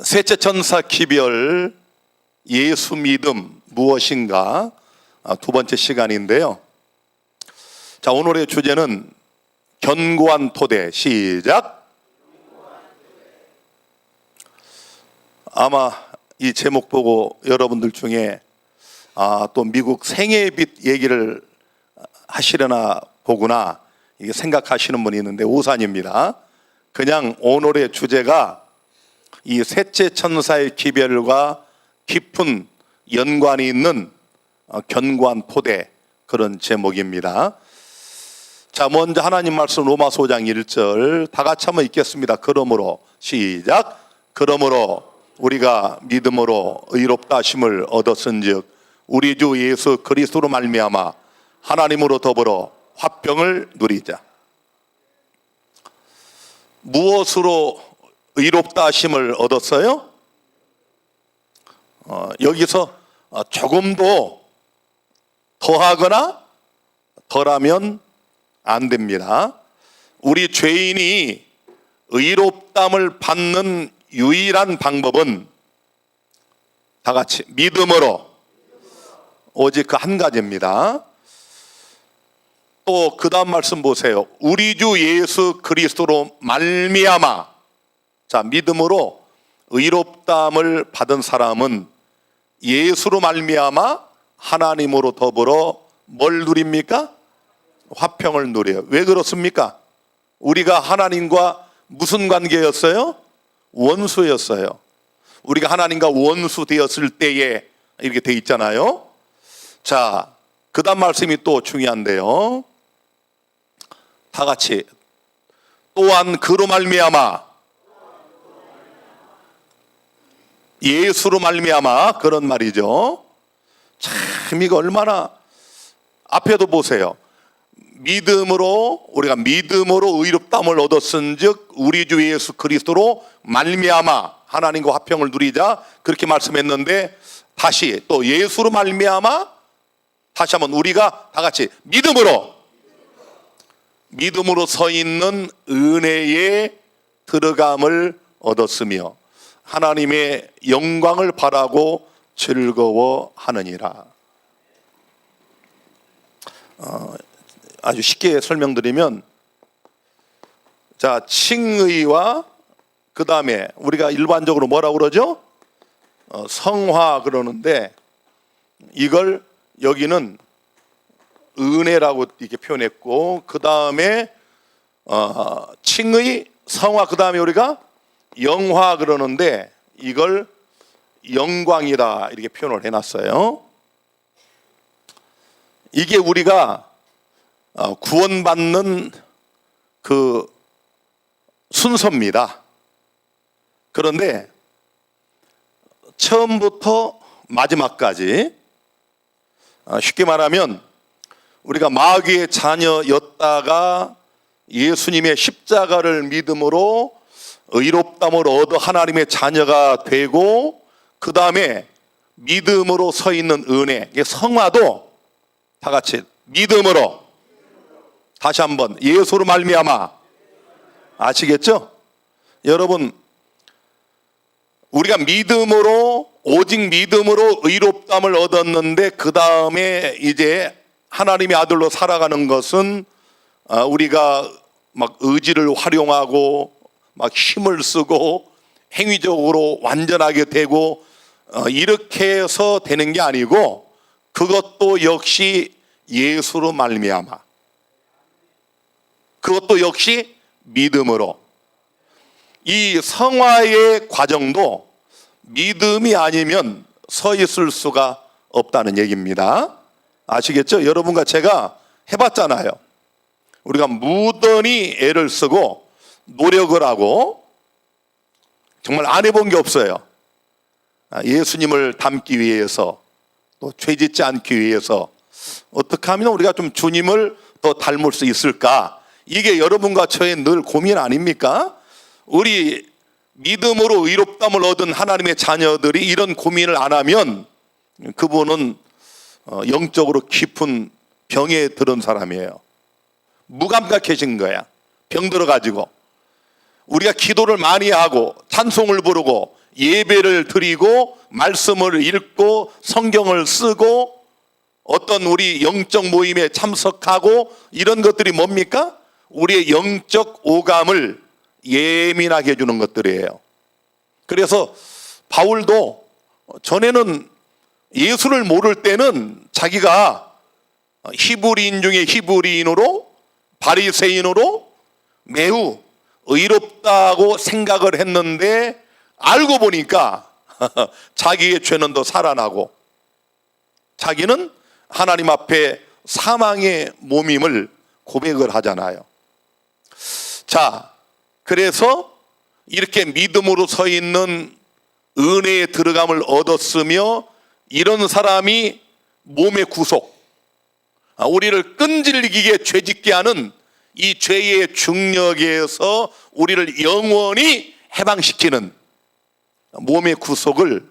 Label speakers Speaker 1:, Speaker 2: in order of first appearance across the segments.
Speaker 1: 셋째 천사 기별 예수 믿음 무엇인가 두 번째 시간인데요. 자, 오늘의 주제는 견고한 토대. 시작. 아마 이 제목 보고 여러분들 중에 또 미국 생애빛 얘기를 하시려나 보구나 이게 생각하시는 분이 있는데 오산입니다. 그냥 오늘의 주제가 이 셋째 천사의 기별과 깊은 연관이 있는 견고한 토대, 그런 제목입니다. 자, 먼저 하나님 말씀 로마서 5장 1절 다 같이 한번 읽겠습니다. 그러므로 시작. 그러므로 우리가 믿음으로 의롭다 하심을 얻었은즉 우리 주 예수 그리스도로 말미암아 하나님으로 더불어 화평을 누리자. 무엇으로 의롭다 하심을 얻었어요? 여기서 조금도 더하거나 덜하면 안 됩니다. 우리 죄인이 의롭담을 받는 유일한 방법은 다 같이 믿음으로, 오직 그 한 가지입니다. 또 그 다음 말씀 보세요. 우리 주 예수 그리스도로 말미암아. 자, 믿음으로 의롭담을 받은 사람은 예수로 말미암아 하나님으로 더불어 뭘 누립니까? 화평을 누려요. 왜 그렇습니까? 우리가 하나님과 무슨 관계였어요? 원수였어요. 우리가 하나님과 원수 되었을 때에 이렇게 돼 있잖아요. 자, 그 다음 말씀이 또 중요한데요. 다 같이 또한 그로 말미암아, 예수로 말미암아, 그런 말이죠. 참 이거 얼마나, 앞에도 보세요. 믿음으로, 우리가 믿음으로 의롭다함을 얻었은즉 우리 주 예수 그리스도로 말미암아 하나님과 화평을 누리자, 그렇게 말씀했는데 다시 또 예수로 말미암아, 다시 한번 우리가 다 같이 믿음으로 서 있는 은혜에 들어감을 얻었으며 하나님의 영광을 바라고 즐거워하느니라. 아주 쉽게 설명드리면, 자, 칭의와 그 다음에 우리가 일반적으로 뭐라고 그러죠? 성화 그러는데 이걸 여기는 은혜라고 이렇게 표현했고, 그 다음에 칭의, 성화, 그 다음에 우리가 영화 그러는데 이걸 영광이다 이렇게 표현을 해놨어요. 이게 우리가 구원받는 그 순서입니다. 그런데 처음부터 마지막까지, 쉽게 말하면 우리가 마귀의 자녀였다가 예수님의 십자가를 믿음으로 의롭담을 얻어 하나님의 자녀가 되고, 그 다음에 믿음으로 서 있는 은혜, 성화도 다 같이 믿음으로, 다시 한번 예수로 말미암아. 아시겠죠? 여러분, 우리가 믿음으로, 오직 믿음으로 의롭담을 얻었는데 그 다음에 이제 하나님의 아들로 살아가는 것은 우리가 막 의지를 활용하고 막 힘을 쓰고 행위적으로 완전하게 되고 이렇게 해서 되는 게 아니고, 그것도 역시 예수로 말미암아, 그것도 역시 믿음으로. 이 성화의 과정도 믿음이 아니면 서 있을 수가 없다는 얘기입니다. 아시겠죠? 여러분과 제가 해봤잖아요. 우리가 무던히 애를 쓰고 노력을 하고 정말 안 해본 게 없어요. 예수님을 닮기 위해서, 또 죄짓지 않기 위해서 어떻게 하면 우리가 좀 주님을 더 닮을 수 있을까? 이게 여러분과 저의 늘 고민 아닙니까? 우리 믿음으로 의롭담을 얻은 하나님의 자녀들이 이런 고민을 안 하면 그분은 영적으로 깊은 병에 들은 사람이에요. 무감각해진 거야. 병 들어가지고 우리가 기도를 많이 하고 찬송을 부르고 예배를 드리고 말씀을 읽고 성경을 쓰고 어떤 우리 영적 모임에 참석하고 이런 것들이 뭡니까? 우리의 영적 오감을 예민하게 해주는 것들이에요. 그래서 바울도 전에는 예수를 모를 때는 자기가 히브리인 중에 히브리인으로 바리새인으로 매우 의롭다고 생각을 했는데 알고 보니까 자기의 죄는 더 살아나고 자기는 하나님 앞에 사망의 몸임을 고백을 하잖아요. 자, 그래서 이렇게 믿음으로 서 있는 은혜의 들어감을 얻었으며 이런 사람이 몸의 구속, 우리를 끈질기게 죄짓게 하는 이 죄의 중력에서 우리를 영원히 해방시키는 몸의 구속을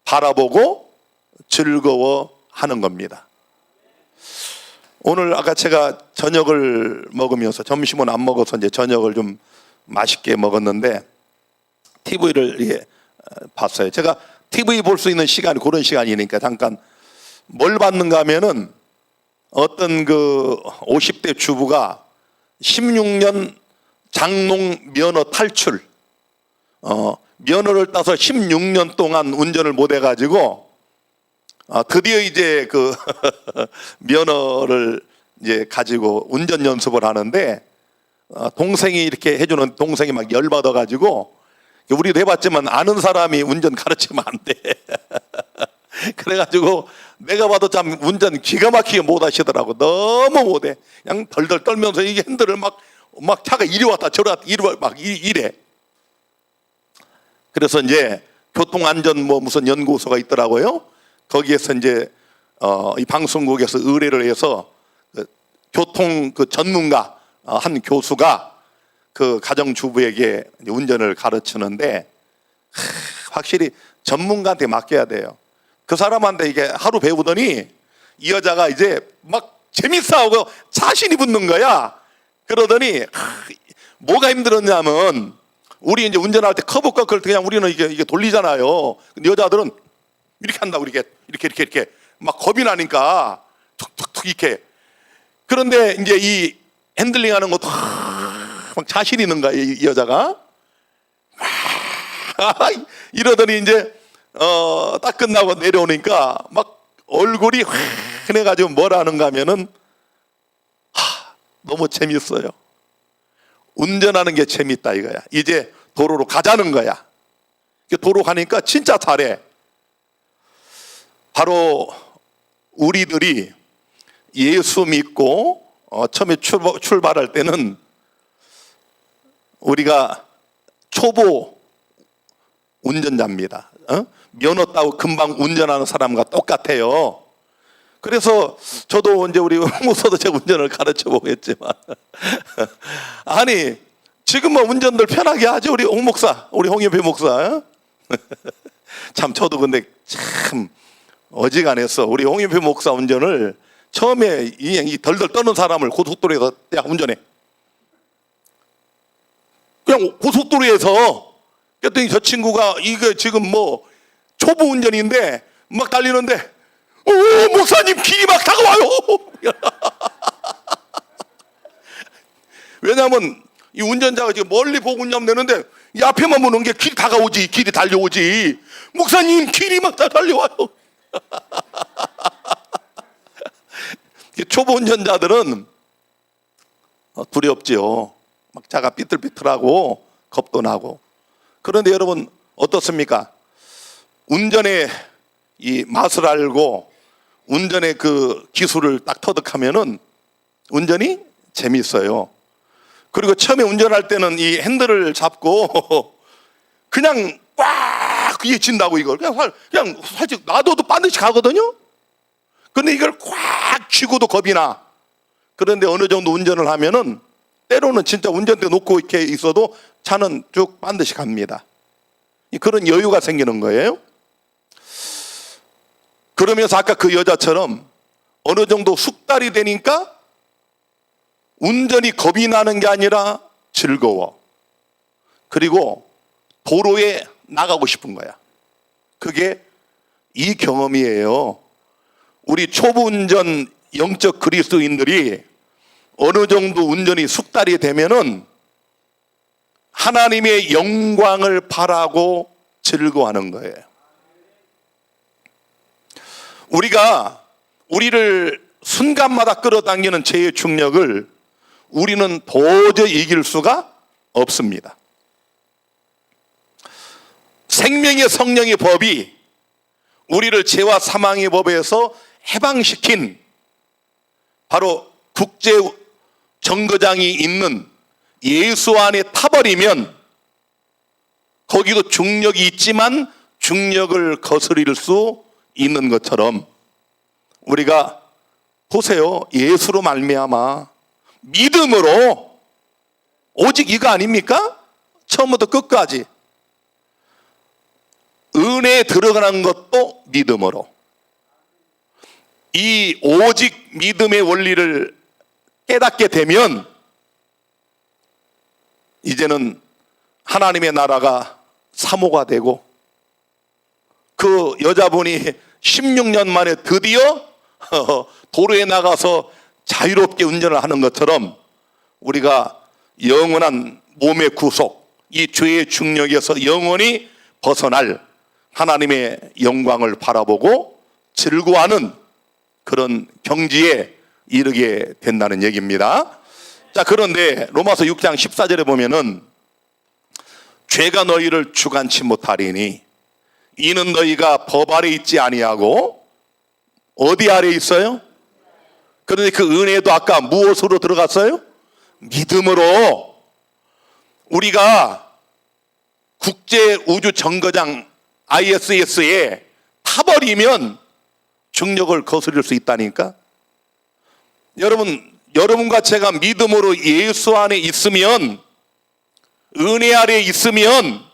Speaker 1: 바라보고 즐거워하는 겁니다. 오늘 아까 제가 저녁을 먹으면서 점심은 안 먹어서 이제 저녁을 좀 맛있게 먹었는데 TV를 이렇게 봤어요. 제가 TV 볼 수 있는 시간이 그런 시간이니까 잠깐 뭘 봤는가 하면은 어떤 그 50대 주부가 16년 장롱 면허 탈출, 면허를 따서 16년 동안 운전을 못 해가지고 드디어 이제 그 면허를 이제 가지고 운전 연습을 하는데 동생이 이렇게 해주는 동생이 막 열받아가지고 우리도 해봤지만 아는 사람이 운전 가르치면 안 돼. 그래가지고 내가 봐도 참 운전 기가 막히게 못 하시더라고. 너무 못해. 그냥 덜덜 떨면서 이게 핸들을 막 차가 이리 왔다 저리 왔다 이래. 그래서 이제 교통안전 뭐 무슨 연구소가 있더라고요. 거기에서 이제 이 방송국에서 의뢰를 해서 그 교통 그 전문가 한 교수가 그 가정주부에게 운전을 가르치는데 확실히 전문가한테 맡겨야 돼요. 그 사람한테 이게 하루 배우더니 이 여자가 이제 막 재밌어 하고 자신이 붙는 거야. 그러더니 뭐가 힘들었냐면 우리 이제 운전할 때 커브 꺾을 때 그냥 우리는 이게 돌리잖아요. 근데 여자들은 이렇게 한다고 이렇게 막 겁이 나니까 툭툭툭 이렇게. 그런데 이제 이 핸들링 하는 것도 막 자신 있는 거야, 이 여자가. 이러더니 이제 딱 끝나고 내려오니까 막 얼굴이 환해가지고 뭐라 하는가 하면은 너무 재밌어요. 운전하는 게 재밌다 이거야. 이제 도로로 가자는 거야. 도로 가니까 진짜 잘해. 바로 우리들이 예수 믿고 처음에 출발할 때는 우리가 초보 운전자입니다. 면허 따고 금방 운전하는 사람과 똑같아요. 그래서 저도 이제 우리 목사도 제가 운전을 가르쳐 보겠지만 아니 지금 뭐 운전들 편하게 하죠. 우리 홍 목사, 우리 홍협회 목사. 참 저도 근데 참 어지간했어. 우리 홍협회 목사 운전을 처음에 이 덜덜 떠는 사람을 고속도로에서 야 운전해. 그냥 고속도로에서 그랬더니 저 친구가 이게 지금 뭐 초보 운전인데 막 달리는데 목사님 길이 막 다가와요. 왜냐하면 이 운전자가 지금 멀리 보고 운전하면 되는데 이 앞에만 보는 게 길이 다가오지, 길이 달려오지. 목사님 길이 막 다 달려와요. 초보 운전자들은 두렵지요. 막 차가 삐뚤삐뚤하고 겁도 나고. 그런데 여러분 어떻습니까? 운전의 이 맛을 알고 운전의 그 기술을 딱 터득하면은 운전이 재밌어요. 그리고 처음에 운전할 때는 이 핸들을 잡고 그냥 꽉 이어진다고 이걸 그냥 살짝 놔둬도 반드시 가거든요. 그런데 이걸 꽉 쥐고도 겁이 나. 그런데 어느 정도 운전을 하면은 때로는 진짜 운전대 놓고 이렇게 있어도 차는 쭉 반드시 갑니다. 그런 여유가 생기는 거예요. 그러면서 아까 그 여자처럼 어느 정도 숙달이 되니까 운전이 겁이 나는 게 아니라 즐거워. 그리고 도로에 나가고 싶은 거야. 그게 이 경험이에요. 우리 초보 운전 영적 그리스도인들이 어느 정도 운전이 숙달이 되면은 하나님의 영광을 바라고 즐거워하는 거예요. 우리를 순간마다 끌어당기는 죄의 중력을 우리는 도저히 이길 수가 없습니다. 생명의 성령의 법이 우리를 죄와 사망의 법에서 해방시킨 바로 국제 정거장이 있는 예수 안에 타버리면 거기도 중력이 있지만 중력을 거스릴 수 있는 것처럼 우리가 보세요. 예수로 말미암아 믿음으로 오직 이거 아닙니까? 처음부터 끝까지 은혜에 들어가는 것도 믿음으로. 이 오직 믿음의 원리를 깨닫게 되면 이제는 하나님의 나라가 사모가 되고 그 여자분이 16년 만에 드디어 도로에 나가서 자유롭게 운전을 하는 것처럼 우리가 영원한 몸의 구속, 이 죄의 중력에서 영원히 벗어날 하나님의 영광을 바라보고 즐거워하는 그런 경지에 이르게 된다는 얘기입니다. 자, 그런데 로마서 6장 14절에 보면은 죄가 너희를 주관치 못하리니 이는 너희가 법 아래 있지 아니하고 어디 아래 있어요? 그런데 그 은혜도 아까 무엇으로 들어갔어요? 믿음으로. 우리가 국제 우주 정거장 ISS에 타버리면 중력을 거스릴 수 있다니까. 여러분과 제가 믿음으로 예수 안에 있으면, 은혜 아래 있으면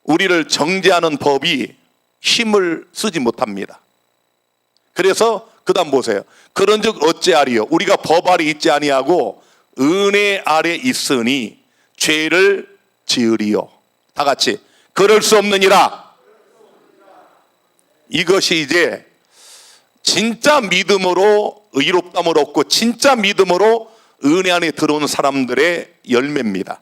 Speaker 1: 우리를 정죄하는 법이 힘을 쓰지 못합니다. 그래서 그 다음 보세요. 그런즉 어찌하리요? 우리가 법 아래 있지 아니하고 은혜 아래 있으니 죄를 지으리요. 다 같이 그럴 수 없느니라. 이것이 이제 진짜 믿음으로 의롭다함을 얻고 진짜 믿음으로 은혜 안에 들어온 사람들의 열매입니다.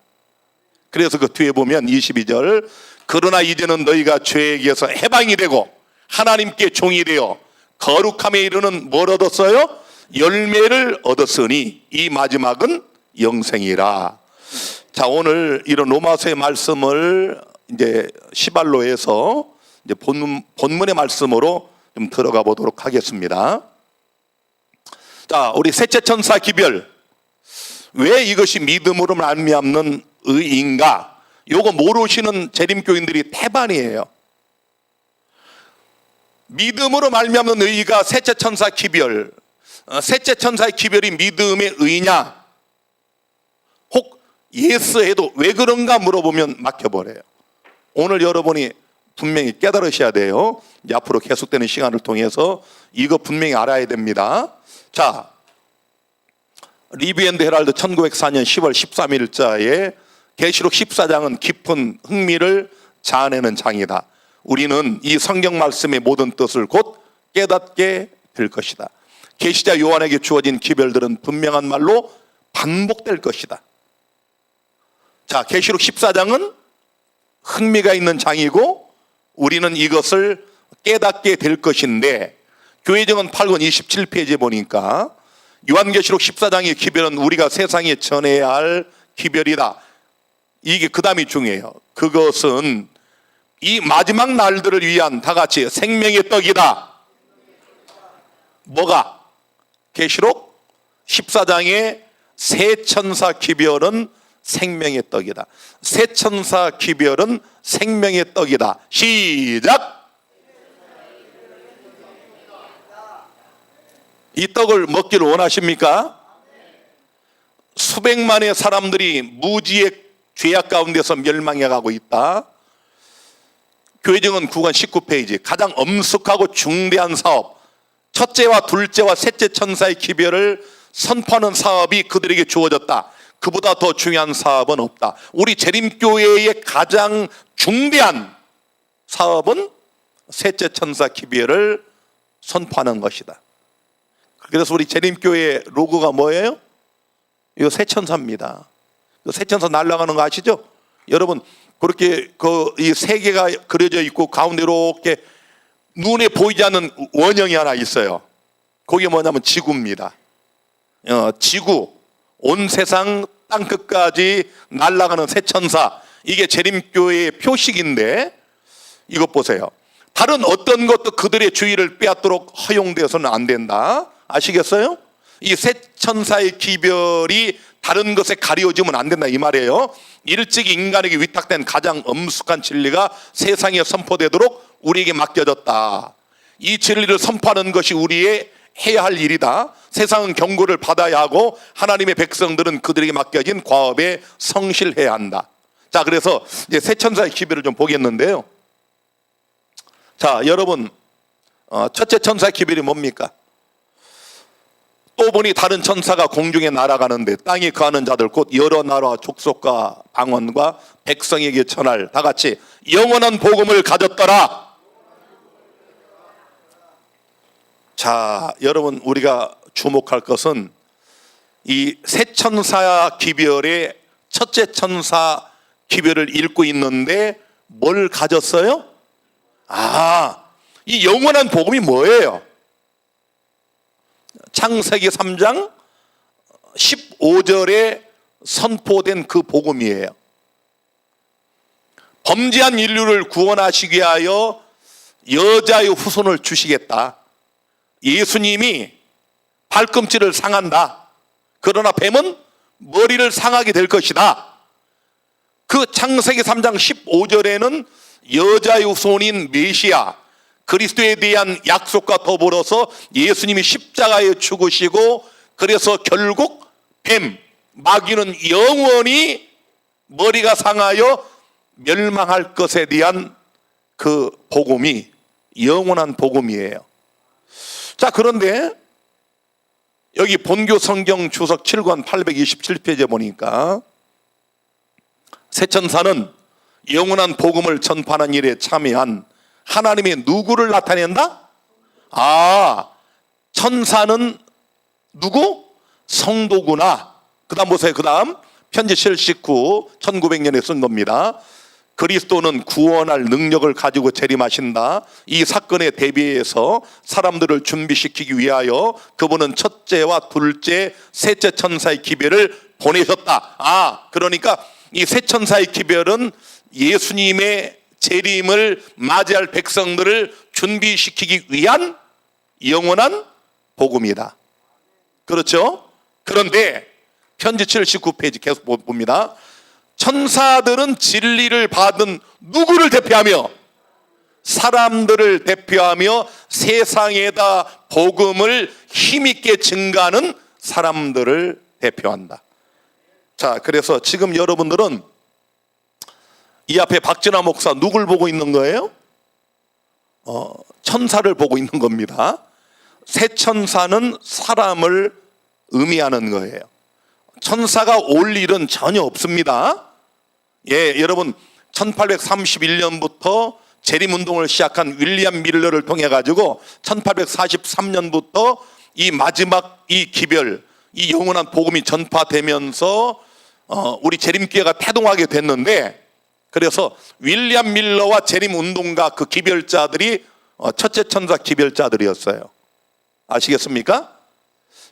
Speaker 1: 그래서 그 뒤에 보면 22절, 그러나 이제는 너희가 죄에게서 해방이 되고 하나님께 종이 되어 거룩함에 이르는 뭘 얻었어요? 열매를 얻었으니 이 마지막은 영생이라. 자, 오늘 이런 로마서의 말씀을 이제 시발로에서 이제 본문의 말씀으로 좀 들어가 보도록 하겠습니다. 자, 우리 셋째 천사 기별, 왜 이것이 믿음으로 말미암는 의인가? 요거 모르시는 재림교인들이 태반이에요. 믿음으로 말미암는 의가 셋째 천사 기별, 셋째 천사의 기별이 믿음의 의냐? 혹 예스 해도 왜 그런가 물어보면 막혀버려요. 오늘 여러분이 분명히 깨달으셔야 돼요. 이제 앞으로 계속되는 시간을 통해서 이거 분명히 알아야 됩니다. 자, 리뷰 앤드 헤럴드 1904년 10월 13일자에 계시록 14장은 깊은 흥미를 자아내는 장이다. 우리는 이 성경 말씀의 모든 뜻을 곧 깨닫게 될 것이다. 계시자 요한에게 주어진 기별들은 분명한 말로 반복될 것이다. 자, 계시록 14장은 흥미가 있는 장이고 우리는 이것을 깨닫게 될 것인데, 교회정은 8권 27페이지에 보니까 요한계시록 14장의 기별은 우리가 세상에 전해야 할 기별이다. 이게 그 다음이 중요해요. 그것은 이 마지막 날들을 위한 다 같이 생명의 떡이다. 뭐가? 계시록 14장의 세 천사 기별은 생명의 떡이다. 세 천사 기별은 생명의 떡이다. 시작! 이 떡을 먹기를 원하십니까? 수백만의 사람들이 무지의 죄악 가운데서 멸망해 가고 있다. 교회정은 9권 19페이지, 가장 엄숙하고 중대한 사업, 첫째와 둘째와 셋째 천사의 기별을 선포하는 사업이 그들에게 주어졌다. 그보다 더 중요한 사업은 없다. 우리 재림교회의 가장 중대한 사업은 셋째 천사 기별을 선포하는 것이다. 그래서 우리 재림교회 로고가 뭐예요? 이거 새 천사입니다. 새 천사 날아가는 거 아시죠? 여러분 그렇게 이 세 개가 그려져 있고 가운데 이렇게 눈에 보이지 않는 원형이 하나 있어요. 그게 뭐냐면 지구입니다. 지구, 온 세상 땅 끝까지 날아가는 새 천사, 이게 재림교회의 표식인데 이것 보세요. 다른 어떤 것도 그들의 주의를 빼앗도록 허용되어서는 안 된다. 아시겠어요? 이 새 천사의 기별이 다른 것에 가려지면 안 된다 이 말이에요. 일찍이 인간에게 위탁된 가장 엄숙한 진리가 세상에 선포되도록 우리에게 맡겨졌다. 이 진리를 선포하는 것이 우리의 해야 할 일이다. 세상은 경고를 받아야 하고 하나님의 백성들은 그들에게 맡겨진 과업에 성실해야 한다. 자, 그래서 이제 새 천사의 기별을 좀 보겠는데요. 자, 여러분, 첫째 천사의 기별이 뭡니까? 또 보니 다른 천사가 공중에 날아가는데 땅에 거하는 자들 곧 여러 나라 족속과 방언과 백성에게 전할 다 같이 영원한 복음을 가졌더라. 자, 여러분 우리가 주목할 것은 이 새 천사 기별의 첫째 천사 기별을 읽고 있는데 뭘 가졌어요? 이 영원한 복음이 뭐예요? 창세기 3장 15절에 선포된 그 복음이에요. 범죄한 인류를 구원하시기 위하여 여자의 후손을 주시겠다. 예수님이 발꿈치를 상한다. 그러나 뱀은 머리를 상하게 될 것이다. 그 창세기 3장 15절에는 여자의 후손인 메시아 그리스도에 대한 약속과 더불어서 예수님이 십자가에 죽으시고 그래서 결국 뱀, 마귀는 영원히 머리가 상하여 멸망할 것에 대한 그 복음이 영원한 복음이에요. 자, 그런데 여기 본교 성경 주석 7권 827페이지에 보니까 새 천사는 영원한 복음을 전파하는 일에 참여한 하나님의 누구를 나타낸다? 천사는 누구? 성도구나. 그 다음 보세요. 그 다음 편지 79 1900년에 쓴 겁니다. 그리스도는 구원할 능력을 가지고 재림하신다. 이 사건에 대비해서 사람들을 준비시키기 위하여 그분은 첫째와 둘째, 셋째 천사의 기별을 보내셨다. 그러니까 이 세 천사의 기별은 예수님의 재림을 맞이할 백성들을 준비시키기 위한 영원한 복음이다. 그렇죠? 그런데 편지 79페이지 계속 봅니다. 천사들은 진리를 받은 누구를 대표하며 사람들을 대표하며 세상에다 복음을 힘있게 증가하는 사람들을 대표한다. 자, 그래서 지금 여러분들은 이 앞에 박진아 목사 누굴 보고 있는 거예요? 천사를 보고 있는 겁니다. 새 천사는 사람을 의미하는 거예요. 천사가 올 일은 전혀 없습니다. 여러분 1831년부터 재림운동을 시작한 윌리엄 밀러를 통해 가지고 1843년부터 이 마지막 이 기별, 이 영원한 복음이 전파되면서 우리 재림교회가 태동하게 됐는데, 그래서 윌리엄 밀러와 재림운동가 그 기별자들이 첫째 천사 기별자들이었어요. 아시겠습니까?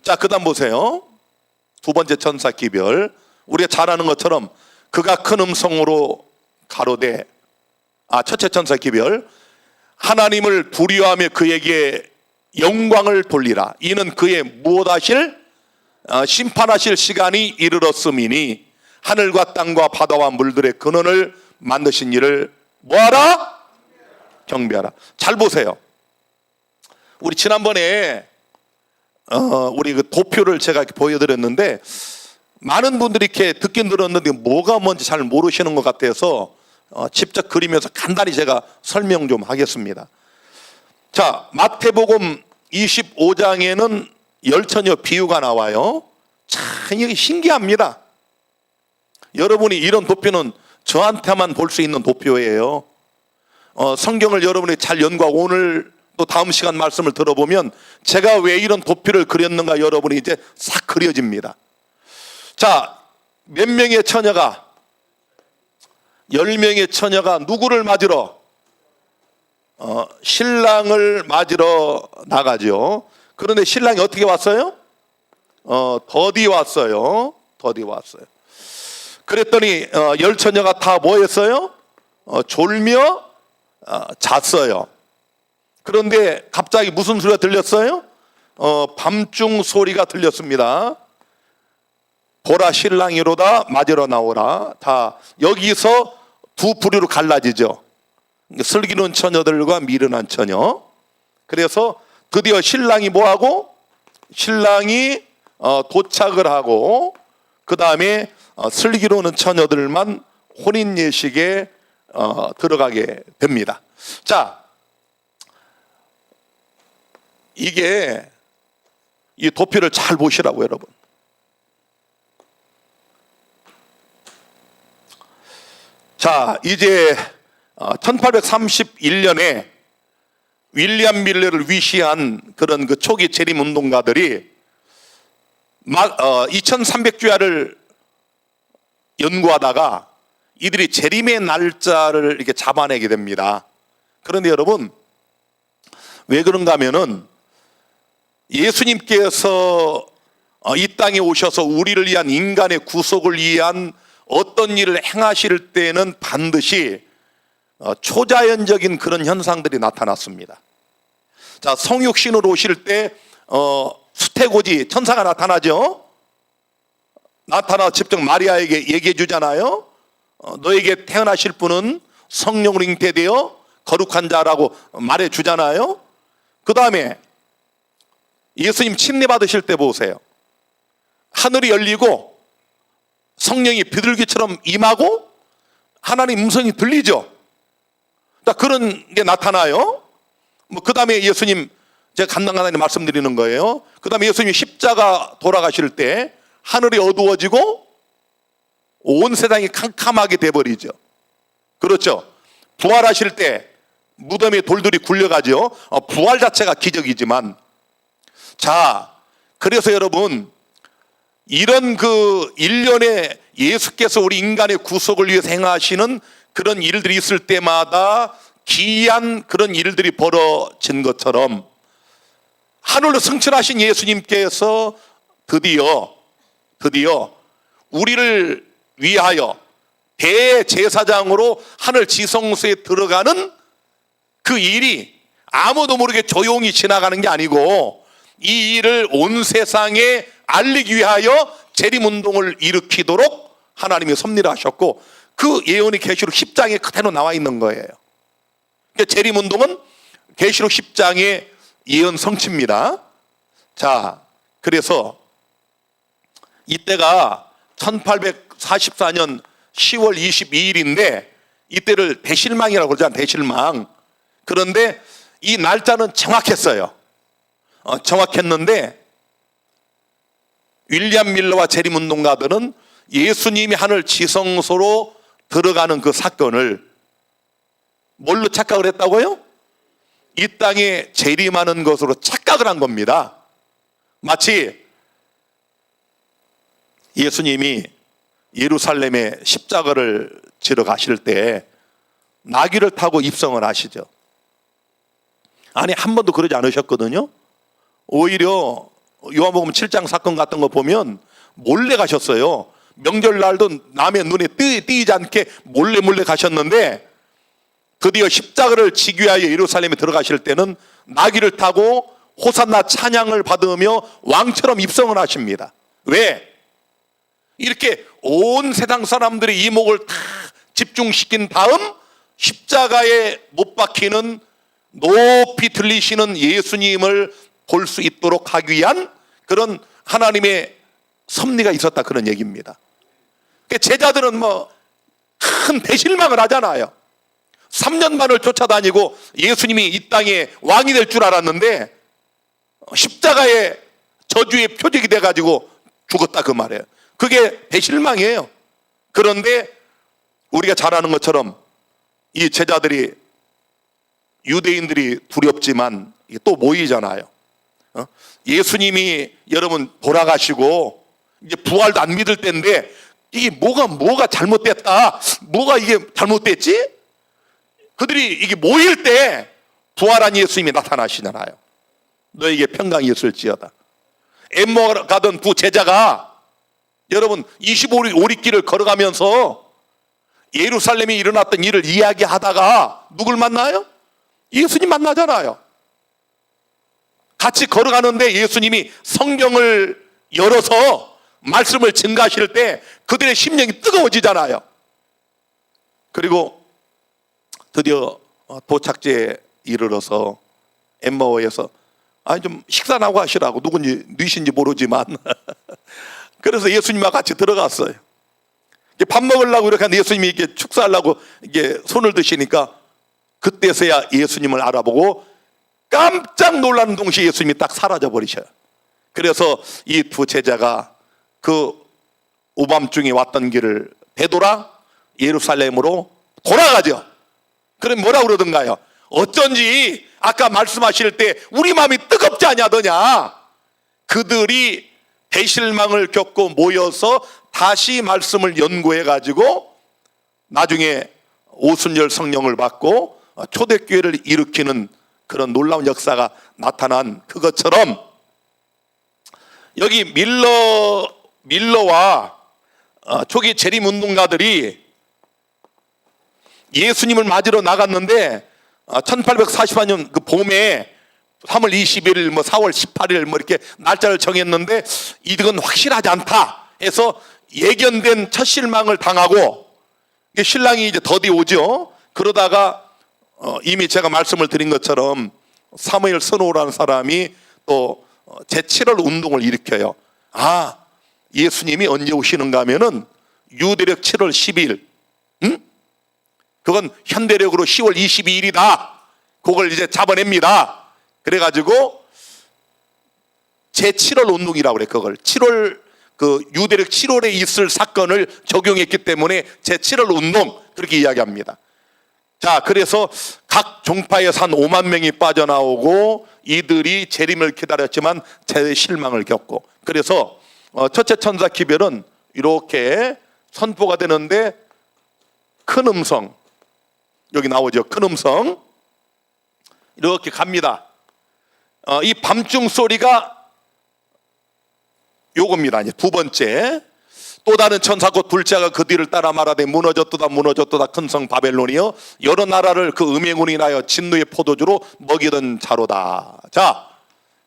Speaker 1: 자, 그 다음 보세요. 두 번째 천사 기별. 우리가 잘 아는 것처럼 그가 큰 음성으로 가로되, 첫째 천사 기별. 하나님을 두려워하며 그에게 영광을 돌리라. 이는 그의 무엇하실 심판하실 시간이 이르렀음이니 하늘과 땅과 바다와 물들의 근원을 만드신 이를 뭐하라? 경배하라. 잘 보세요. 우리 지난번에 우리 그 도표를 제가 이렇게 보여드렸는데 많은 분들이 이렇게 듣긴 들었는데 뭐가 뭔지 잘 모르시는 것 같아서 직접 그리면서 간단히 제가 설명 좀 하겠습니다. 자, 마태복음 25장에는 열처녀 비유가 나와요. 참 이게 신기합니다. 여러분이 이런 도표는 저한테만 볼 수 있는 도표예요. 성경을 여러분이 잘 연구하고 오늘 또 다음 시간 말씀을 들어보면 제가 왜 이런 도표를 그렸는가 여러분이 이제 싹 그려집니다. 자, 몇 명의 처녀가 10명의 처녀가 누구를 맞으러 신랑을 맞으러 나가죠. 그런데 신랑이 어떻게 왔어요? 더디 왔어요. 더디 왔어요. 그랬더니 10처녀가 다 뭐 했어요? 졸며 잤어요. 그런데 갑자기 무슨 소리가 들렸어요? 밤중 소리가 들렸습니다. 보라 신랑이로다 맞으러 나오라. 다 여기서 두 부류로 갈라지죠. 슬기로운 처녀들과 미련한 처녀. 그래서 드디어 신랑이 뭐하고? 신랑이 도착을 하고 그 다음에 슬기로운 처녀들만 혼인 예식에 들어가게 됩니다. 자, 이게 이 도표를 잘 보시라고 여러분. 자, 이제 1831년에 윌리엄 밀러를 위시한 그런 그 초기 재림 운동가들이 2300주야를 연구하다가 이들이 재림의 날짜를 이렇게 잡아내게 됩니다. 그런데 여러분, 왜 그런가 하면은 예수님께서 이 땅에 오셔서 우리를 위한 인간의 구속을 위한 어떤 일을 행하실 때는 반드시 초자연적인 그런 현상들이 나타났습니다. 자, 성육신으로 오실 때 수태고지 천사가 나타나죠. 나타나 직접 마리아에게 얘기해 주잖아요. 너에게 태어나실 분은 성령으로 잉태되어 거룩한 자라고 말해 주잖아요. 그 다음에 예수님 침례 받으실 때 보세요. 하늘이 열리고 성령이 비둘기처럼 임하고 하나님 음성이 들리죠. 그런 게 나타나요. 그 다음에 예수님, 제가 간단하게 말씀드리는 거예요. 그 다음에 예수님이 십자가 돌아가실 때 하늘이 어두워지고 온 세상이 캄캄하게 돼버리죠. 그렇죠. 부활하실 때 무덤에 돌들이 굴려가죠. 부활 자체가 기적이지만, 자, 그래서 여러분, 이런 그 일련의 예수께서 우리 인간의 구속을 위해서 행하시는 그런 일들이 있을 때마다 기이한 그런 일들이 벌어진 것처럼 하늘로 승천하신 예수님께서 드디어 우리를 위하여 대제사장으로 하늘 지성소에 들어가는 그 일이 아무도 모르게 조용히 지나가는 게 아니고 이 일을 온 세상에 알리기 위하여 재림운동을 일으키도록 하나님이 섭리를 하셨고, 그 예언이 계시록 10장에 그대로 나와 있는 거예요. 그러니까 재림운동은 계시록 10장의 예언 성취입니다. 자, 그래서 이때가 1844년 10월 22일인데 이때를 대실망이라고 그러잖아요. 대실망. 그런데 이 날짜는 정확했어요. 정확했는데 윌리엄 밀러와 재림운동가들은 예수님이 하늘 지성소로 들어가는 그 사건을 뭘로 착각을 했다고요? 이 땅에 재림하는 것으로 착각을 한 겁니다. 마치 예수님이 예루살렘에 십자가를 지러 가실 때 나귀를 타고 입성을 하시죠. 아니, 한 번도 그러지 않으셨거든요. 오히려 요한복음 7장 사건 같은 거 보면 몰래 가셨어요. 명절날도 남의 눈에 띄지 않게 몰래 가셨는데 드디어 십자가를 지기 위하여 예루살렘에 들어가실 때는 나귀를 타고 호산나 찬양을 받으며 왕처럼 입성을 하십니다. 왜? 이렇게 온 세상 사람들의 이목을 다 집중시킨 다음 십자가에 못 박히는 높이 들리시는 예수님을 볼 수 있도록 하기 위한 그런 하나님의 섭리가 있었다, 그런 얘기입니다. 제자들은 큰 대실망을 하잖아요. 3년 반을 쫓아다니고 예수님이 이 땅에 왕이 될 줄 알았는데 십자가의 저주의 표적이 돼가지고 죽었다, 그 말이에요. 그게 대실망이에요. 그런데 우리가 잘 아는 것처럼 이 제자들이, 유대인들이 두렵지만 또 모이잖아요. 예수님이 여러분 돌아가시고 이제 부활도 안 믿을 때인데 이게 뭐가 잘못됐다, 뭐가 이게 잘못됐지? 그들이 이게 모일 때 부활한 예수님이 나타나시잖아요. 너에게 평강이 있을지어다. 엠마오 가던 두 제자가 여러분 25오리길을 걸어가면서 예루살렘에 일어났던 일을 이야기하다가 누굴 만나요? 예수님 만나잖아요. 같이 걸어가는데 예수님이 성경을 열어서 말씀을 증가하실 때 그들의 심령이 뜨거워지잖아요. 그리고 드디어 도착지에 이르러서 엠마오에서 좀 식사나 하고 하시라고, 누군지 누이신지 모르지만 그래서 예수님과 같이 들어갔어요. 밥 먹으려고 이렇게 하는데 예수님이 이렇게 축사하려고 이게 손을 드시니까 그때서야 예수님을 알아보고 깜짝 놀라는 동시에 예수님이 딱 사라져 버리셔요. 그래서 이 두 제자가 그 오밤중에 왔던 길을 되돌아 예루살렘으로 돌아가죠. 그럼 뭐라 그러던가요? 어쩐지 아까 말씀하실 때 우리 마음이 뜨겁지 않냐더냐. 그들이 대실망을 겪고 모여서 다시 말씀을 연구해 가지고 나중에 오순절 성령을 받고 초대교회를 일으키는 그런 놀라운 역사가 나타난 그것처럼 여기 밀러와 초기 재림운동가들이 예수님을 맞으러 나갔는데 1844년 그 봄에 3월 21일, 4월 18일 이렇게 날짜를 정했는데 이건 확실하지 않다 해서 예견된 첫 실망을 당하고 신랑이 이제 더디 오죠. 그러다가 이미 제가 말씀을 드린 것처럼 사무엘 선호라는 사람이 또 제7월 운동을 일으켜요. 예수님이 언제 오시는가 하면은 유대력 7월 12일, 그건 현대력으로 10월 22일이다. 그걸 이제 잡아냅니다. 그래가지고 제7월 운동이라고 그래. 그걸 7월 그 유대력 7월에 있을 사건을 적용했기 때문에 제7월 운동 그렇게 이야기합니다. 자, 그래서 각 종파에서 한 5만 명이 빠져나오고 이들이 재림을 기다렸지만 재실망을 겪고, 그래서 첫째 천사 기별은 이렇게 선포가 되는데 큰 음성, 여기 나오죠. 큰 음성 이렇게 갑니다. 이 밤중 소리가 요겁니다. 이제 두 번째, 또 다른 천사 곧 둘째가 그 뒤를 따라 말하되 무너졌도다 큰 성 바벨론이여 여러 나라를 그 음행으로 인하여 진노의 포도주로 먹이던 자로다. 자,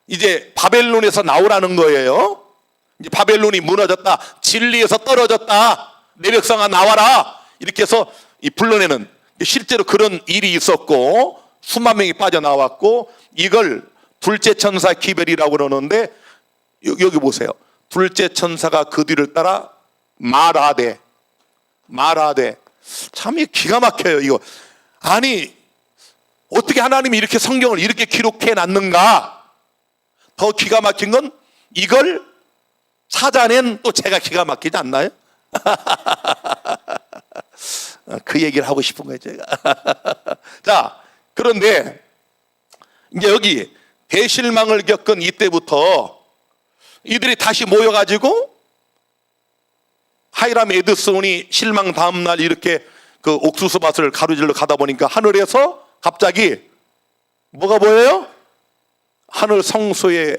Speaker 1: 이제 바벨론에서 나오라는 거예요. 이제 바벨론이 무너졌다, 진리에서 떨어졌다, 내 백성아 나와라, 이렇게 해서 불러내는, 실제로 그런 일이 있었고 수만 명이 빠져나왔고, 이걸 둘째 천사 기별이라고 그러는데 여기 보세요. 둘째 천사가 그 뒤를 따라 말하되 참 기가 막혀요. 이거 아니 어떻게 하나님이 이렇게 성경을 이렇게 기록해 놨는가. 더 기가 막힌 건 이걸 찾아낸 또 제가 기가 막히지 않나요? 그 얘기를 하고 싶은 거예요 제가. 자, 그런데 이제 여기 대실망을 겪은 이때부터 이들이 다시 모여가지고 하이람 에드슨이 실망 다음날 이렇게 그 옥수수 밭을 가로질러 가다 보니까 하늘에서 갑자기 뭐가 보여요? 하늘 성소에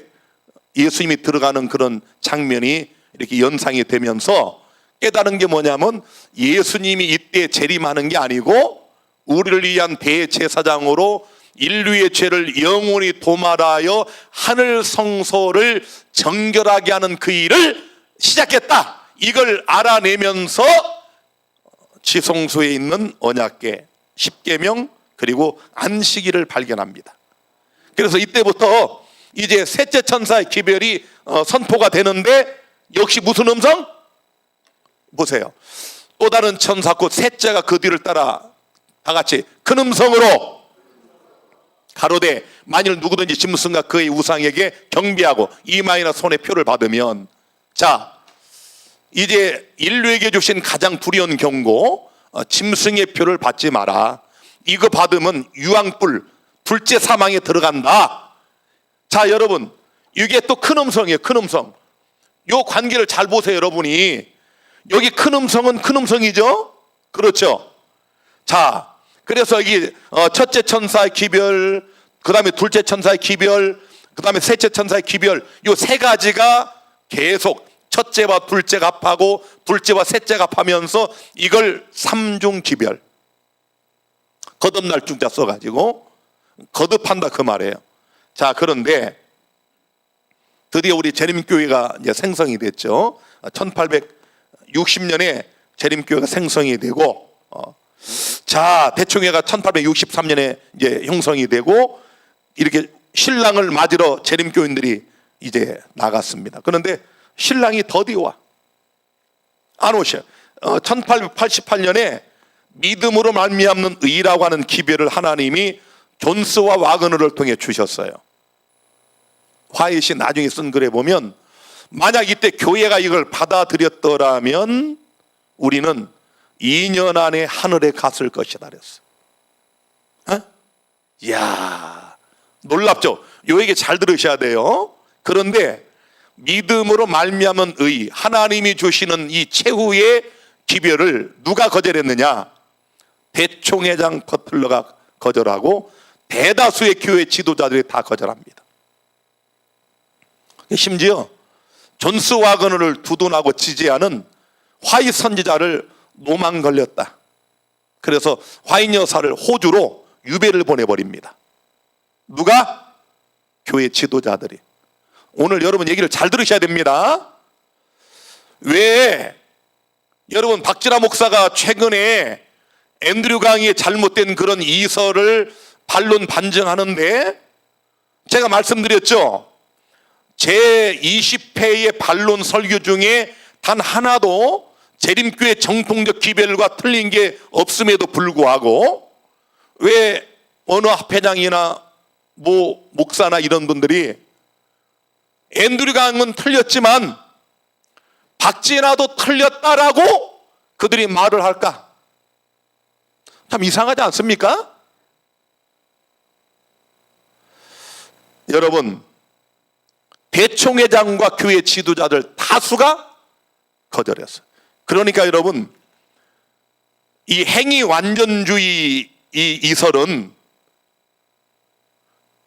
Speaker 1: 예수님이 들어가는 그런 장면이 이렇게 연상이 되면서 깨달은 게 뭐냐면 예수님이 이때 재림하는 게 아니고 우리를 위한 대제사장으로 인류의 죄를 영원히 도말하여 하늘 성소를 정결하게 하는 그 일을 시작했다. 이걸 알아내면서 지성소에 있는 언약궤, 십계명, 그리고 안식일을 발견합니다. 그래서 이때부터 이제 셋째 천사의 기별이 선포가 되는데 역시 무슨 음성? 보세요. 또 다른 천사 곧 셋째가 그 뒤를 따라 다 같이 큰 음성으로 가로되 만일 누구든지 짐승과 그의 우상에게 경배하고 이마이나 손에 표를 받으면, 자, 이제 인류에게 주신 가장 두려운 경고, 짐승의 표를 받지 마라. 이거 받으면 유황불, 둘째 사망에 들어간다. 자, 여러분, 이게 또 큰 음성이에요. 큰 음성. 요 관계를 잘 보세요. 여러분이 여기 큰 음성은 큰 음성이죠. 그렇죠. 자, 그래서 여기 첫째 천사의 기별, 그 다음에 둘째 천사의 기별, 그 다음에 셋째 천사의 기별, 요 세 가지가 계속 첫째와 둘째가 합하고 둘째와 셋째가 합하면서 이걸 삼중 기별, 거듭날 중자 써가지고 거듭한다 그 말이에요. 자, 그런데 드디어 우리 재림교회가 이제 생성이 됐죠. 1860년에 재림교회가 생성이 되고, 자, 대총회가 1863년에 이제 형성이 되고, 이렇게 신랑을 맞으러 재림교인들이 이제 나갔습니다. 그런데 신랑이 더디 와. 안 오셔. 1888년에 믿음으로 말미암는 의라고 하는 기별을 하나님이 존스와 와그너를 통해 주셨어요. 화이시 나중에 쓴 글에 보면 만약 이때 교회가 이걸 받아들였더라면 우리는 2년 안에 하늘에 갔을 것이다 그랬어. 이야, 놀랍죠? 요 얘기 잘 들으셔야 돼요. 그런데 믿음으로 말미암은 의, 하나님이 주시는 이 최후의 기별을 누가 거절했느냐? 대총회장 버틀러가 거절하고 대다수의 교회 지도자들이 다 거절합니다. 심지어 존스 와그너를 두둔하고 지지하는 화이 선지자를 노망 걸렸다. 그래서 화이 여사를 호주로 유배를 보내버립니다. 누가? 교회 지도자들이. 오늘 여러분 얘기를 잘 들으셔야 됩니다. 왜 여러분 박지라 목사가 최근에 앤드류 강의의 잘못된 그런 이설을 반론 반증하는데, 제가 말씀드렸죠. 제20회의 반론 설교 중에 단 하나도 재림교회 정통적 기별과 틀린 게 없음에도 불구하고 왜 어느 회장이나 목사나 이런 분들이 앤드류 강은 틀렸지만 박진아도 틀렸다라고 그들이 말을 할까? 참 이상하지 않습니까? 여러분, 대총회장과 교회 지도자들 다수가 거절했어요. 그러니까 여러분, 이 행위 완전주의 이 이설은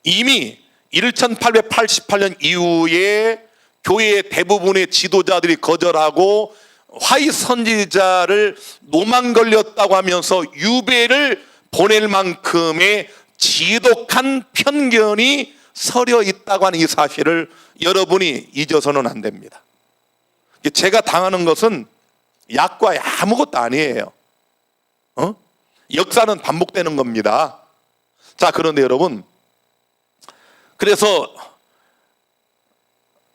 Speaker 1: 이미 1888년 이후에 교회의 대부분의 지도자들이 거절하고 화이 선지자를 노망 걸렸다고 하면서 유배를 보낼 만큼의 지독한 편견이 서려 있다고 하는 이 사실을 여러분이 잊어서는 안 됩니다. 제가 당하는 것은 약과 아무것도 아니에요. 역사는 반복되는 겁니다. 자, 그런데 여러분, 그래서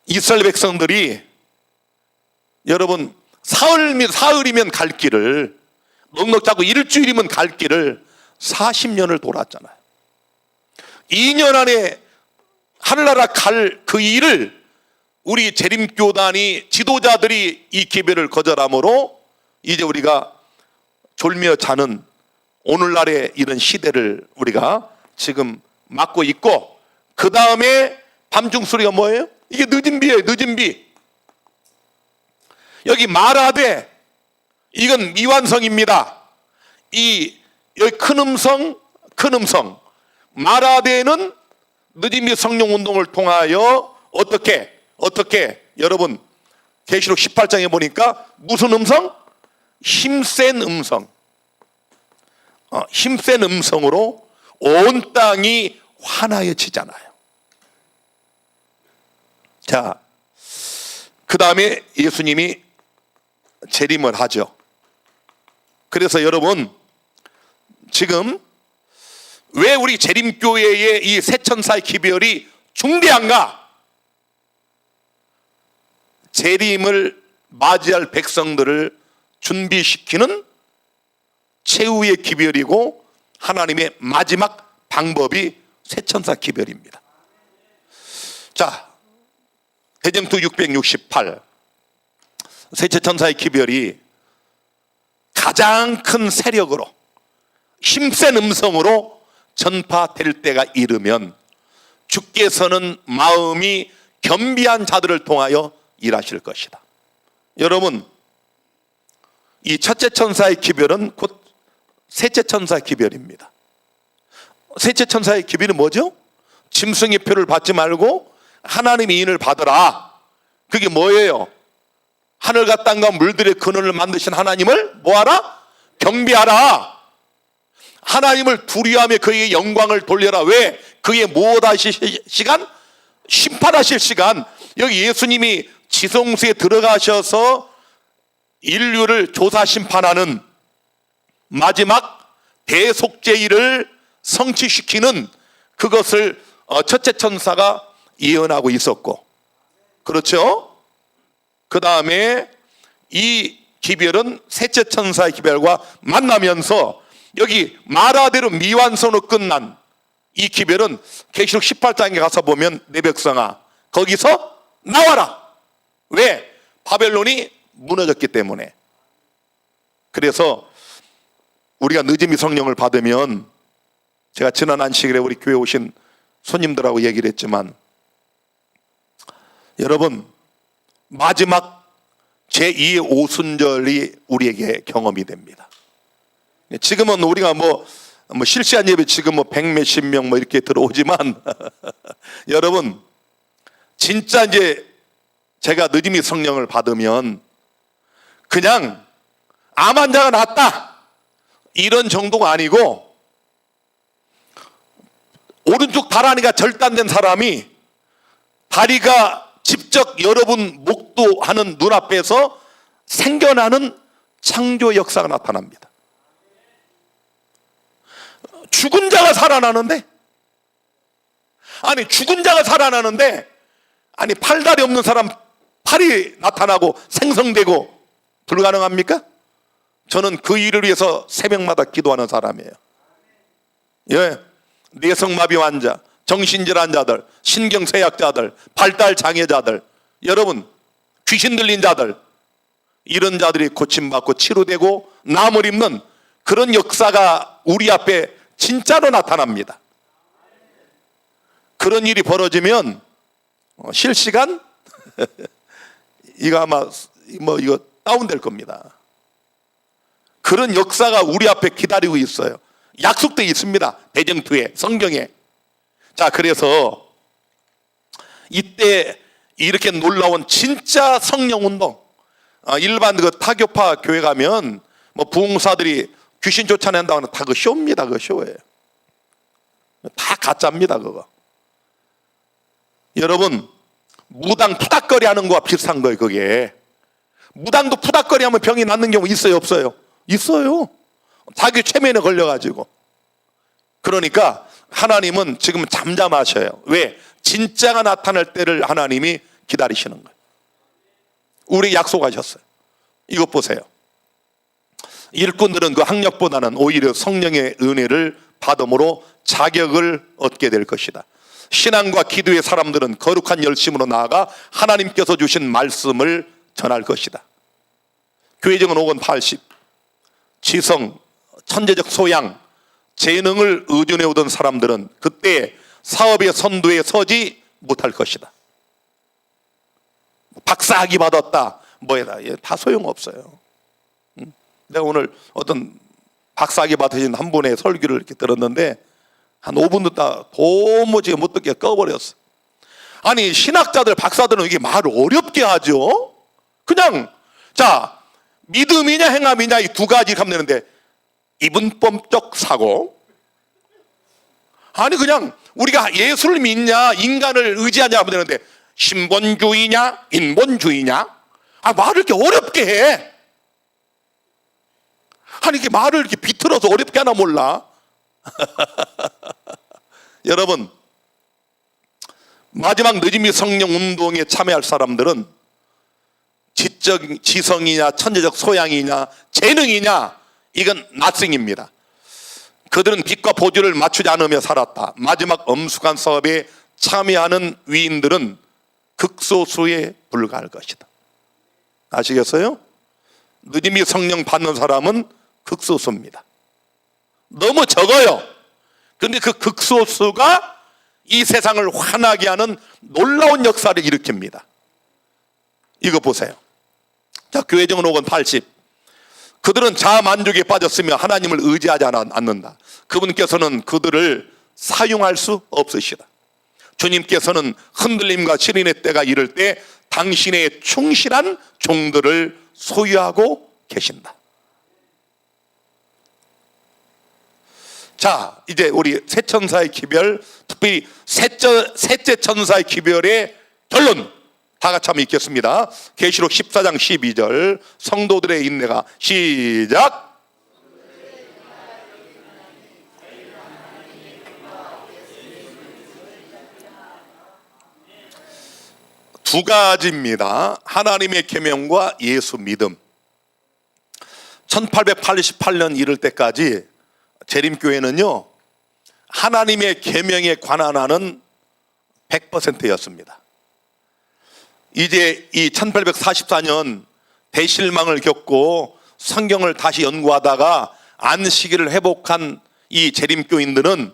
Speaker 1: 이스라엘 백성들이 여러분 사흘이면 갈 길을, 넉넉 잡고 일주일이면 갈 길을 40년을 돌았잖아요. 2년 안에 하늘나라 갈 그 일을 우리 재림교단이 지도자들이 이 기별을 거절함으로 이제 우리가 졸며 자는 오늘날의 이런 시대를 우리가 지금 맞고 있고, 그 다음에 밤중 소리가 뭐예요? 이게 늦은 비예요. 늦은 비. 여기 말하되 이건 미완성입니다. 여기 큰 음성 말하되는 늦은 비 성령 운동을 통하여 어떻게 여러분 계시록 18장에 보니까 무슨 음성? 힘센 음성. 힘센 음성으로 온 땅이 화나여지잖아요. 자, 그 다음에 예수님이 재림을 하죠. 그래서 여러분, 지금 왜 우리 재림교회의 이 새천사의 기별이 중대한가? 재림을 맞이할 백성들을 준비시키는 최후의 기별이고 하나님의 마지막 방법이 새천사 기별입니다. 자, 대정투 668 셋째 천사의 기별이 가장 큰 세력으로 힘센 음성으로 전파될 때가 이르면 주께서는 마음이 겸비한 자들을 통하여 일하실 것이다. 여러분, 이 첫째 천사의 기별은 곧 셋째 천사의 기별입니다. 셋째 천사의 기별이 뭐죠? 짐승의 표를 받지 말고 하나님의 인을 받으라. 그게 뭐예요? 하늘과 땅과 물들의 근원을 만드신 하나님을 뭐하라? 경배하라. 하나님을 두려워하며 그에게 영광을 돌려라. 왜? 그의 무엇하실 시간? 심판하실 시간. 여기 예수님이 지성소에 들어가셔서 인류를 조사 심판하는 마지막 대속죄일을 성취시키는 그것을 첫째 천사가 예언하고 있었고, 그렇죠? 그 다음에 이 기별은 셋째 천사의 기별과 만나면서 여기 마라대로 미완성으로 끝난 이 기별은 계시록 18장에 가서 보면 내 백성아 거기서 나와라. 왜? 바벨론이 무너졌기 때문에. 그래서 우리가 늦음이 성령을 받으면, 제가 지난 안식일에 우리 교회 오신 손님들하고 얘기를 했지만, 여러분 마지막 제2의 오순절이 우리에게 경험이 됩니다. 지금은 우리가 뭐 실시간 예배 지금 100몇십 명 이렇게 들어오지만 여러분 진짜 이제 제가 늦음이 성령을 받으면 그냥 암 환자가 낫다 이런 정도가 아니고, 오른쪽 다리가 절단된 사람이 다리가 직접 여러분 목도하는 눈앞에서 생겨나는 창조 역사가 나타납니다. 죽은 자가 살아나는데, 아니 죽은 자가 살아나는데, 아니 팔다리 없는 사람 팔이 나타나고 생성되고 불가능합니까? 저는 그 일을 위해서 새벽마다 기도하는 사람이에요. 예, 뇌성마비 환자, 정신질 환자들, 신경쇠약자들, 발달 장애자들, 여러분 귀신 들린 자들, 이런 자들이 고침받고 치료되고 남을 입는 그런 역사가 우리 앞에 진짜로 나타납니다. 그런 일이 벌어지면 실시간 이거 아마 이거 다운될 겁니다. 그런 역사가 우리 앞에 기다리고 있어요. 약속되어 있습니다. 대정투에, 성경에. 자, 그래서 이때 이렇게 놀라운 진짜 성령운동, 일반 그 타교파 교회 가면 부흥사들이 귀신 쫓아낸다고 하는 다 그 쇼입니다. 그 쇼예요. 다 가짜입니다. 그거. 여러분 무당 푸닥거리 하는 거와 비슷한 거예요. 그게. 무당도 푸닥거리 하면 병이 낫는 경우 있어요, 없어요? 있어요. 자기 최면에 걸려가지고. 그러니까 하나님은 지금 잠잠하셔요. 왜? 진짜가 나타날 때를 하나님이 기다리시는 거예요. 우리 약속하셨어요. 이것 보세요. 일꾼들은 그 학력보다는 오히려 성령의 은혜를 받음으로 자격을 얻게 될 것이다. 신앙과 기도의 사람들은 거룩한 열심으로 나아가 하나님께서 주신 말씀을 전할 것이다. 교회적인 5권 80, 지성, 천재적 소양, 재능을 의존해 오던 사람들은 그때 사업의 선두에 서지 못할 것이다. 박사학위 받았다, 뭐에다, 다 소용없어요. 내가 오늘 어떤 박사학위 받으신 한 분의 설교를 이렇게 들었는데 한 5분 듣다 도무지 못 듣게 꺼버렸어. 아니 신학자들, 박사들은 이게 말을 어렵게 하죠. 그냥 자 믿음이냐 행함이냐 이 두 가지 하면 되는데 이분법적 사고, 아니 그냥 우리가 예수를 믿냐 인간을 의지하냐 하면 되는데 신본주의냐 인본주의냐, 말을 이렇게 어렵게 해. 아니 이렇게 말을 이렇게 비틀어서 어렵게 하나 몰라. 여러분 마지막 늦음이 성령 운동에 참여할 사람들은 지적 지성이냐 천재적 소양이냐 재능이냐 이건 나싱입니다. 그들은 빛과 보조를 맞추지 않으며 살았다. 마지막 엄숙한 사업에 참여하는 위인들은 극소수에 불과할 것이다. 아시겠어요? 느님이 성령 받는 사람은 극소수입니다. 너무 적어요. 그런데 그 극소수가 이 세상을 환하게 하는 놀라운 역사를 일으킵니다. 이거 보세요. 자, 교회 정원옥은 80. 그들은 자만족에 빠졌으며 하나님을 의지하지 않는다. 그분께서는 그들을 사용할 수 없으시다. 주님께서는 흔들림과 시련의 때가 이를 때 당신의 충실한 종들을 소유하고 계신다. 자, 이제 우리 세 천사의 기별, 특별히 셋째 천사의 기별의 결론 다 같이 한번 읽겠습니다. 계시록 14장 12절 성도들의 인내가 시작. 두 가지입니다. 하나님의 계명과 예수 믿음. 1888년 이를 때까지 재림교회는요, 하나님의 계명에 관한 한은 100%였습니다. 이제 이 1844년 대실망을 겪고 성경을 다시 연구하다가 안식일을 회복한 이 재림교인들은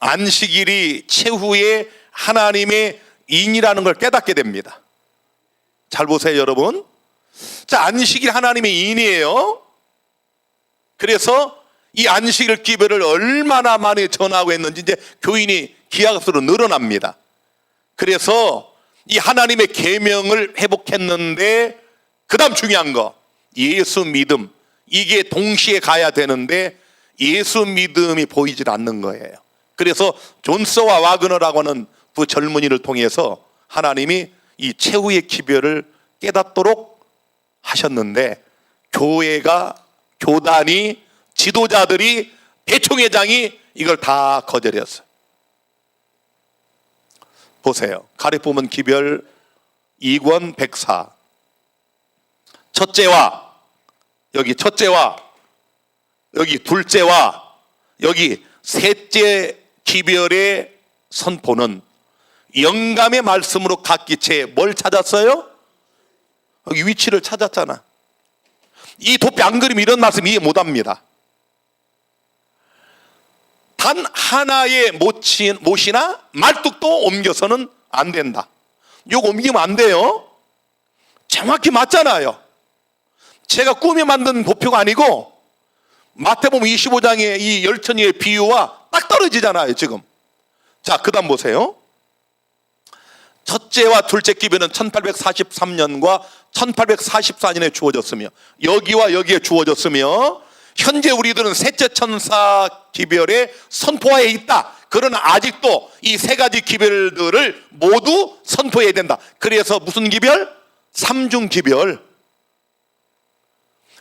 Speaker 1: 안식일이 최후의 하나님의 인이라는 걸 깨닫게 됩니다. 잘 보세요, 여러분. 자, 안식일 하나님의 인이에요. 그래서 이 안식일 기별을 얼마나 많이 전하고 했는지 이제 교인이 기하급수로 늘어납니다. 그래서 이 하나님의 계명을 회복했는데 그 다음 중요한 거 예수 믿음, 이게 동시에 가야 되는데 예수 믿음이 보이질 않는 거예요. 그래서 존스와 와그너라고 하는 그 젊은이를 통해서 하나님이 이 최후의 기별을 깨닫도록 하셨는데 교회가, 교단이, 지도자들이, 대총회장이 이걸 다 거절했어요. 보세요. 가리포문 기별 2권 104. 첫째와 여기 첫째와 여기 둘째와 여기 셋째 기별의 선포는 영감의 말씀으로 갔기 채 뭘 찾았어요? 여기 위치를 찾았잖아. 이 도표 안 그리면 이런 말씀 이해 못합니다. 단 하나의 못이나 말뚝도 옮겨서는 안 된다. 이거 옮기면 안 돼요. 정확히 맞잖아요. 제가 꾸며 만든 도표가 아니고 마태복음 25장의 이 열천이의 비유와 딱 떨어지잖아요 지금. 자, 그 다음 보세요. 첫째와 둘째 기별은 1843년과 1844년에 주어졌으며 여기와 여기에 주어졌으며 현재 우리들은 셋째 천사 기별의 선포하에 있다. 그러나 아직도 이 세 가지 기별들을 모두 선포해야 된다. 그래서 무슨 기별? 삼중 기별.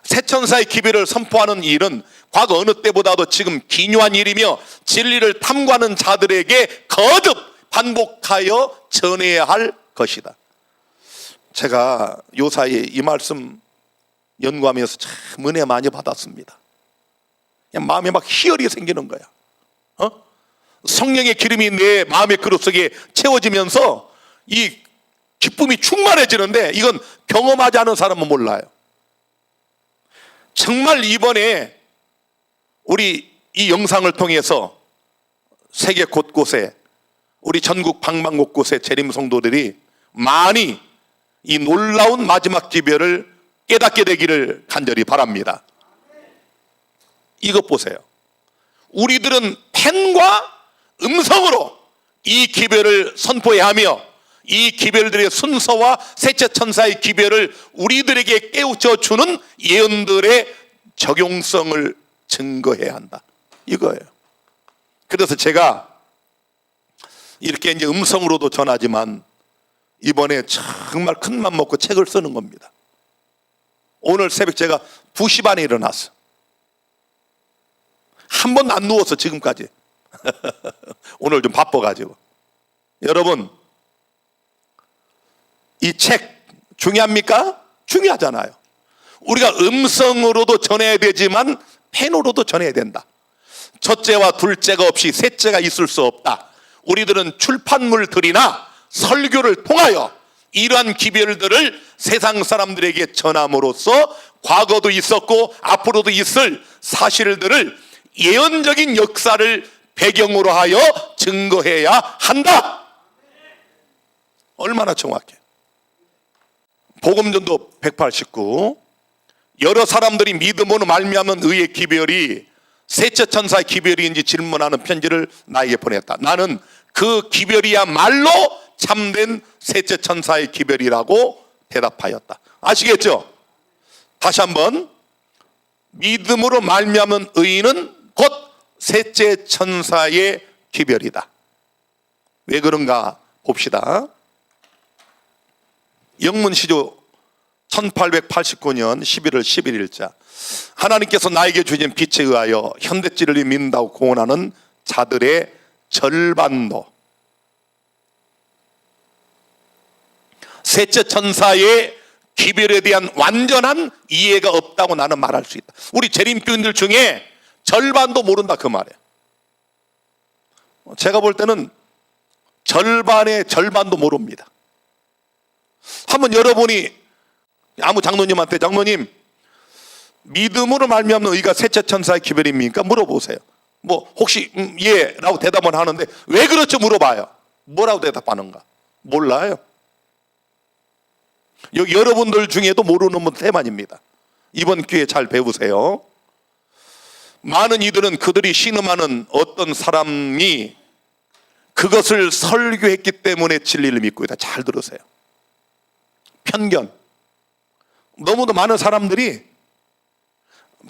Speaker 1: 세 천사의 기별을 선포하는 일은 과거 어느 때보다도 지금 기묘한 일이며 진리를 탐구하는 자들에게 거듭 반복하여 전해야 할 것이다. 제가 요 사이에 이 말씀 연구하면서 참 은혜 많이 받았습니다. 그냥 마음에 막 희열이 생기는 거야. 성령의 기름이 내 마음의 그릇 속에 채워지면서 이 기쁨이 충만해지는데 이건 경험하지 않은 사람은 몰라요. 정말 이번에 우리 이 영상을 통해서 세계 곳곳에 우리 전국 방방 곳곳에 재림 성도들이 많이 이 놀라운 마지막 기별을 깨닫게 되기를 간절히 바랍니다. 이것 보세요. 우리들은 펜과 음성으로 이 기별을 선포해야 하며 이 기별들의 순서와 셋째 천사의 기별을 우리들에게 깨우쳐 주는 예언들의 적용성을 증거해야 한다. 이거예요. 그래서 제가 이렇게 이제 음성으로도 전하지만 이번에 정말 큰 맘 먹고 책을 쓰는 겁니다. 오늘 새벽 제가 2시 반에 일어났어. 한 번도 안 누웠어 지금까지. 오늘 좀 바빠가지고. 여러분, 이 책 중요합니까? 중요하잖아요. 우리가 음성으로도 전해야 되지만 펜으로도 전해야 된다. 첫째와 둘째가 없이 셋째가 있을 수 없다. 우리들은 출판물들이나 설교를 통하여 이러한 기별들을 세상 사람들에게 전함으로써 과거도 있었고 앞으로도 있을 사실들을 예언적인 역사를 배경으로 하여 증거해야 한다. 얼마나 정확해. 복음전도 189. 여러 사람들이 믿음으로 말미암은 의의 기별이 셋째 천사의 기별인지 질문하는 편지를 나에게 보냈다. 나는 그 기별이야말로 참된 셋째 천사의 기별이라고 대답하였다. 아시겠죠? 다시 한번, 믿음으로 말미암은 의인은 곧 셋째 천사의 기별이다. 왜 그런가 봅시다. 영문시조 1889년 11월 11일자, 하나님께서 나에게 주신 빛에 의하여 현대지를 믿는다고 공언하는 자들의 절반도 셋째 천사의 기별에 대한 완전한 이해가 없다고 나는 말할 수 있다. 우리 재림교인들 중에 절반도 모른다 그 말이에요. 제가 볼 때는 절반의 절반도 모릅니다. 한번 여러분이 아무 장로님한테, 장로님 믿음으로 말미암는 의가 셋째 천사의 기별입니까? 물어보세요. 뭐 혹시 예 라고 대답은 하는데 왜 그렇죠 물어봐요. 뭐라고 대답하는가? 몰라요. 여기 여러분들 중에도 모르는 분 대만입니다. 이번 기회에 잘 배우세요. 많은 이들은 그들이 신음하는 어떤 사람이 그것을 설교했기 때문에 진리를 믿고 있다. 잘 들으세요. 편견. 너무도 많은 사람들이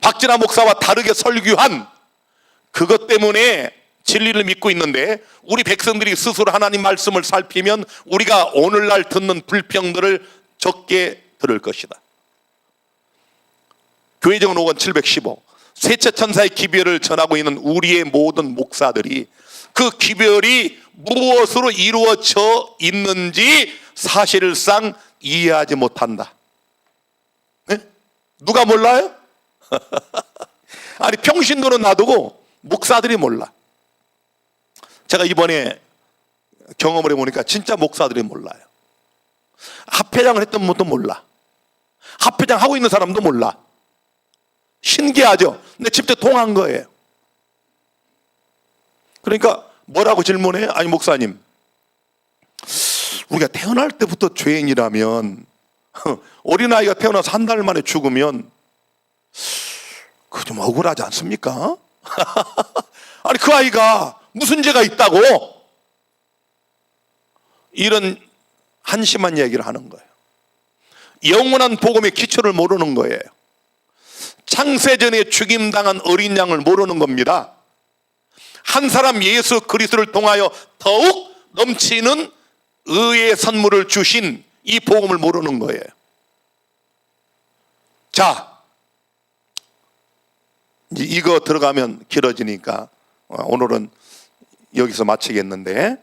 Speaker 1: 박진아 목사와 다르게 설교한 그것 때문에 진리를 믿고 있는데, 우리 백성들이 스스로 하나님 말씀을 살피면 우리가 오늘날 듣는 불평들을 적게 들을 것이다. 교회정은 5권 715, 셋째 천사의 기별을 전하고 있는 우리의 모든 목사들이 그 기별이 무엇으로 이루어져 있는지 사실상 이해하지 못한다. 네? 누가 몰라요? 아니 평신도는 놔두고 목사들이 몰라. 제가 이번에 경험을 해보니까 진짜 목사들이 몰라요. 합회장을 했던 분도 몰라. 합회장 하고 있는 사람도 몰라. 신기하죠? 근데 직접 통한 거예요. 그러니까 뭐라고 질문해요? 아니 목사님, 우리가 태어날 때부터 죄인이라면 어린아이가 태어나서 한 달 만에 죽으면 그거 좀 억울하지 않습니까? 아니 그 아이가 무슨 죄가 있다고 이런 한심한 얘기를 하는 거예요. 영원한 복음의 기초를 모르는 거예요. 창세전에 죽임당한 어린 양을 모르는 겁니다. 한 사람 예수 그리스도를 통하여 더욱 넘치는 의의 선물을 주신 이 복음을 모르는 거예요. 자, 이거 들어가면 길어지니까 오늘은 여기서 마치겠는데,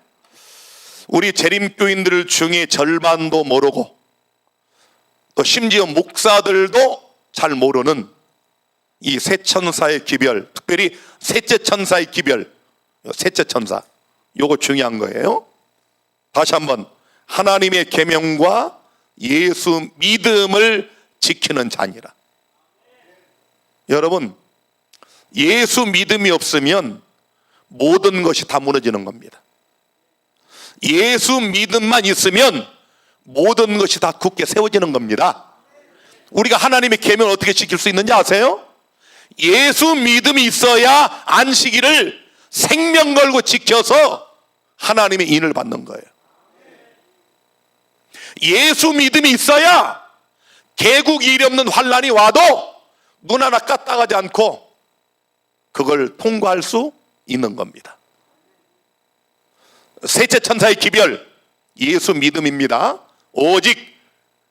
Speaker 1: 우리 재림교인들 중에 절반도 모르고 또 심지어 목사들도 잘 모르는 이 세 천사의 기별, 특별히 셋째 천사의 기별, 셋째 천사, 요거 중요한 거예요. 다시 한번, 하나님의 계명과 예수 믿음을 지키는 자니라. 여러분, 예수 믿음이 없으면 모든 것이 다 무너지는 겁니다. 예수 믿음만 있으면 모든 것이 다 굳게 세워지는 겁니다. 우리가 하나님의 계명을 어떻게 지킬 수 있는지 아세요? 예수 믿음이 있어야 안식일을 생명 걸고 지켜서 하나님의 인을 받는 거예요. 예수 믿음이 있어야 개국 이름 없는 환란이 와도 눈 하나 까딱하지 않고 그걸 통과할 수 있는 겁니다. 셋째 천사의 기별, 예수 믿음입니다. 오직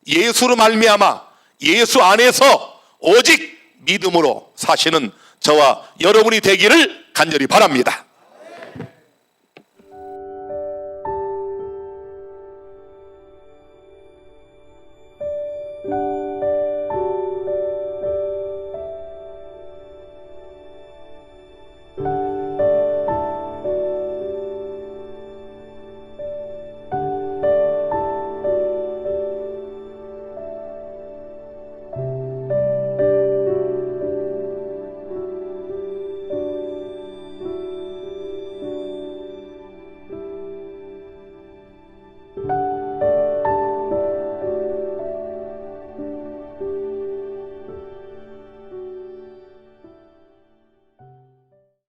Speaker 1: 예수로 말미암아 예수 안에서 오직 믿음으로 사시는 저와 여러분이 되기를 간절히 바랍니다.